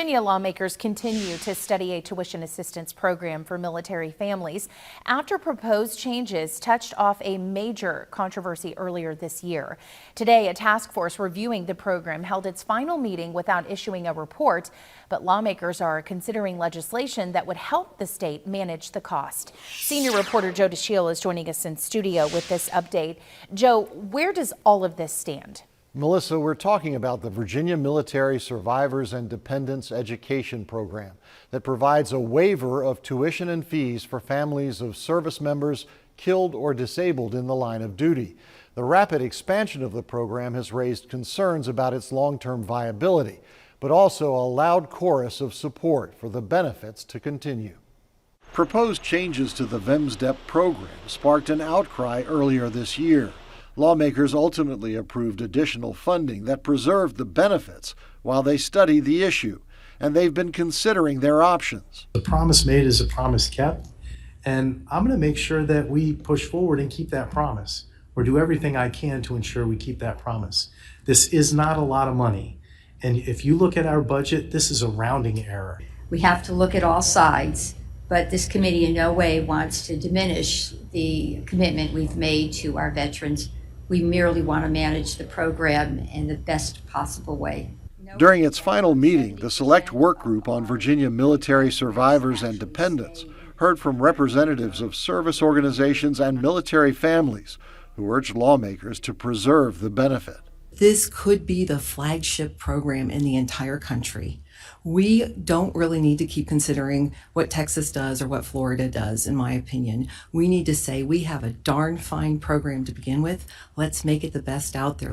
Virginia lawmakers continue to study a tuition assistance program for military families after proposed changes touched off a major controversy earlier this year. Today, a task force reviewing the program held its final meeting without issuing a report, but lawmakers are considering legislation that would help the state manage the cost. Senior reporter Joe DeShiel is joining us in studio with this update. Joe, where does all of this stand? Melissa, we're talking about the Virginia Military Survivors and Dependents Education Program that provides a waiver of tuition and fees for families of service members killed or disabled in the line of duty. The rapid expansion of the program has raised concerns about its long-term viability, but also a loud chorus of support for the benefits to continue. Proposed changes to the VMSDEP program sparked an outcry earlier this year. Lawmakers ultimately approved additional funding that preserved the benefits while they studied the issue, and they've been considering their options. The promise made is a promise kept, and I'm going to make sure that we push forward and keep that promise, or do everything I can to ensure we keep that promise. This is not a lot of money, and if you look at our budget, this is a rounding error. We have to look at all sides, but this committee in no way wants to diminish the commitment we've made to our veterans. We merely want to manage the program in the best possible way. During its final meeting, the Select Work Group on Virginia Military Survivors and Dependents heard from representatives of service organizations and military families who urged lawmakers to preserve the benefit. This could be the flagship program in the entire country. We don't really need to keep considering what Texas does or what Florida does, in my opinion. We need to say we have a darn fine program to begin with. Let's make it the best out there.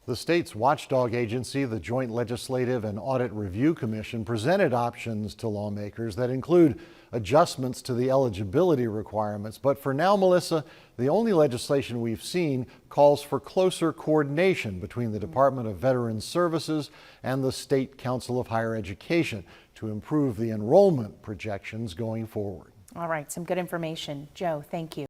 The state's watchdog agency, the Joint Legislative and Audit Review Commission, presented options to lawmakers that include adjustments to the eligibility requirements. But for now, Melissa, the only legislation we've seen calls for closer coordination between the Department of Veterans Services and the State Council of Higher Education to improve the enrollment projections going forward. All right, some good information. Joe, thank you.